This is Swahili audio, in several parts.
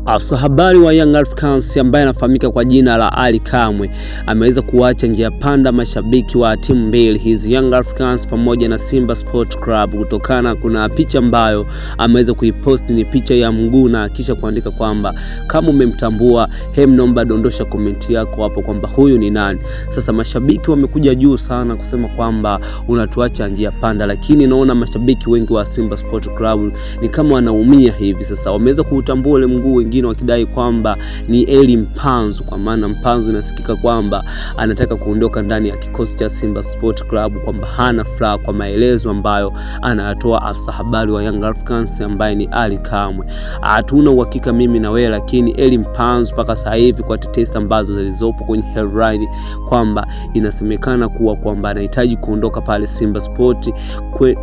Afisa habari wa Young Africans ambaye anafahamika kwa jina la Ally Kamwe ameweza kuacha njia panda mashabiki wa timu mbili hizi, Young Africans pamoja na Simba Sport Club, kutokana kuna picha ambayo ameweza kuipost, ni picha ya mguu na kisha kuandika kwamba kama umemtambua naomba dondosha komenti yako hapo kwamba huyu ni nani. Sasa mashabiki wamekuja juu sana kusema kwamba unatuacha njia panda, lakini naona mashabiki wengi wa Simba Sport Club ni kama wanaumia hivi. Sasa wameweza kuutambua ule mguu, wengine wakidai kwamba ni Elly Mpanzu, kwa maana Mpanzu inasikika kwamba anataka kuondoka ndani ya kikosi cha Simba Sport Club, kwamba hana furaha kwa maelezo ambayo anatoa afisa habari wa Young Africans ambaye ni Ally Kamwe. Hatuna uhakika mimi na wewe, lakini Elly Mpanzu mpaka sasa hivi kwa tetesi ambazo zilizopo kwenye headline kwamba inasemekana kuwa kwamba anahitaji kuondoka pale Simba Sport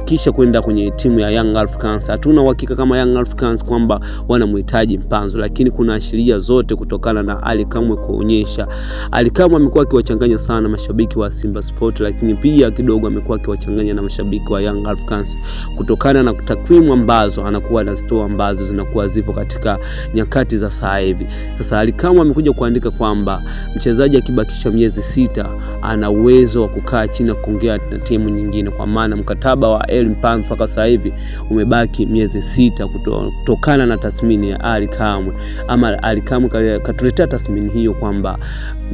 kisha kwenda kwenye timu ya Young Africans. Hatuna uhakika kama Young Africans kwamba wanamhitaji Mpanzu, lakini kuna ashiria zote kutokana na Ally Kamwe kuonyesha. Ally Kamwe amekuwa akiwachanganya sana mashabiki wa Simba Sport, lakini pia kidogo amekuwa akiwachanganya na mashabiki wa Young Africans kutokana na takwimu ambazo anakuwa anazitoa ambazo zinakuwa zipo katika nyakati za sasa hivi. Sasa Ally Kamwe amekuja kuandika kwamba mchezaji akibakisha miezi 6 ana uwezo wa kukaa chini na kuongea na timu nyingine, kwa maana mkataba wa Elly Mpanzu mpaka sasa hivi umebaki miezi 6 kutokana na tathmini ya Ally Kamwe. Ama Ally Kamwe katuletea tathmini hiyo kwamba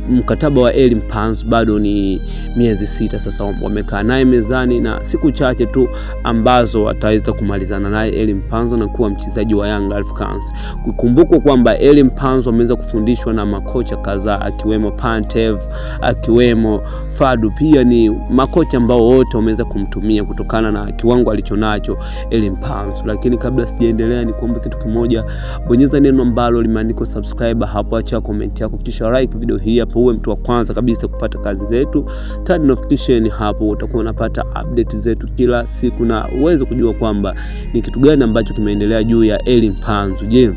mkataba wa Elly Mpanzu bado ni miezi 6. Sasa wamekaa naye mezani na siku chache tu ambazo wataweza kumalizana naye Elly Mpanzu na kuwa mchezaji wa Young Africans. Kukumbukwa kwamba Elly Mpanzu ameweza kufundishwa na makocha kadhaa akiwemo Pantev, akiwemo Fadu, pia ni makocha ambao wote wameweza kumtumia kutokana na kiwango alichonacho Elly Mpanzu. Lakini kabla sijaendelea, ni kuombe kitu kimoja, bonyeza neno ambalo limeandikwa subscribe hapo, acha comment yako kisha like video hii hapo, uwe mtu wa kwanza kabisa kupata kazi zetu. Turn notification hapo, utakuwa unapata update zetu kila siku na uweze kujua kwamba ni kitu gani ambacho kimeendelea juu ya Elly Mpanzu. Je,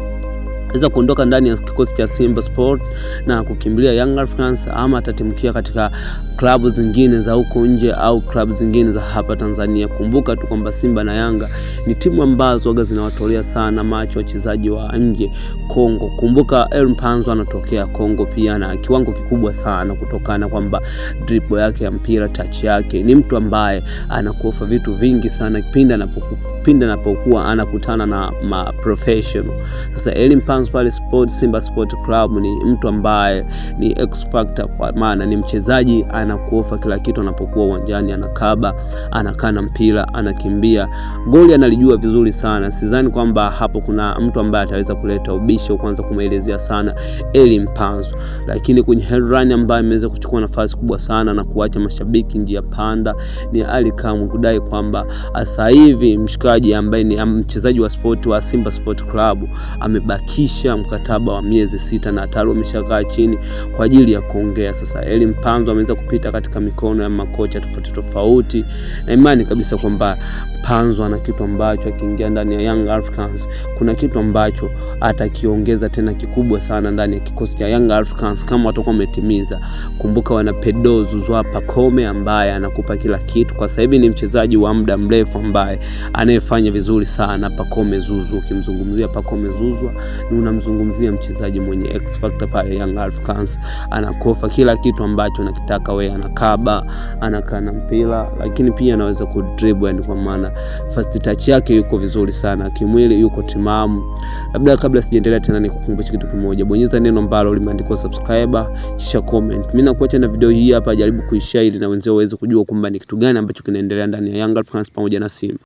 aweza kuondoka ndani ya kikosi cha Simba Sport na kukimbilia Young Africans, ama atatimkia katika klabu zingine za huko nje au klabu zingine za hapa Tanzania? Kumbuka tu kwamba Simba na Yanga ni timu ambazo waga zinawatolea sana macho wachezaji wa nje Kongo. Kumbuka Elly Mpanzu anatokea Kongo pia na kiwango kikubwa sana, kutokana kwamba dribble yake ya mpira, touch yake, ni mtu ambaye anakuofa vitu vingi sana pinda anapokuwa anakutana na professional. Sasa Elly Mpanzu pale Simba Sport Club ni mtu ambaye ni X factor, kwa maana ni mchezaji anakuofa kila kitu anapokuwa uwanjani, anakaba, anakana mpira, anakimbia, goli analijua vizuri sana. Sidhani kwamba hapo kuna mtu ambaye ataweza kuleta ubisho kwanza kumuelezea sana Elly Mpanzu. Lakini kwenye headline ambaye ameweza kuchukua nafasi kubwa sana na kuacha mashabiki njia panda ni Ally Kamwe kudai kwamba sasa hivi mshikaji ambaye ni mchezaji wa sport wa Simba Sport Club amebakisha mkataba wa miezi 6 na tayari ameshakaa chini kwa ajili ya kuongea. Sasa Elly Mpanzu ameweza kupita katika mikono ya makocha tofauti na imani kabisa kwamba Mpanzu ana kitu ambacho akiingia ndani ya Young Africans kuna kitu ambacho atakiongeza tena kikubwa sana ndani ya kikosi cha Young Africans kama watakuwa wametimiza. Kumbuka wana Pedro Zouzoua Pacome ambaye anakupa kila kitu. Kwa sasa hivi ni mchezaji wa muda mrefu ambaye anayefanya vizuri sana Pacome Zouzoua. Ukimzungumzia Pacome Zouzoua ni unamzungumzia mchezaji mwenye X factor pale Young Africans, anakofa kila kitu ambacho unakitaka wewe, anakaba, anakana mpira, lakini pia anaweza kudribble, yani kwa maana first touch yake yuko vizuri sana, kimwili yuko timamu. Labda kabla sijaendelea tena nikukumbusha kitu kimoja, bonyeza neno ambalo limeandikwa subscribe kisha comment. Mimi nakuacha na video hii hapa, jaribu kuishare ili na wenzao waweze kujua kwamba ni kitu gani ambacho kinaendelea ndani ya Young Africans pamoja na Simba.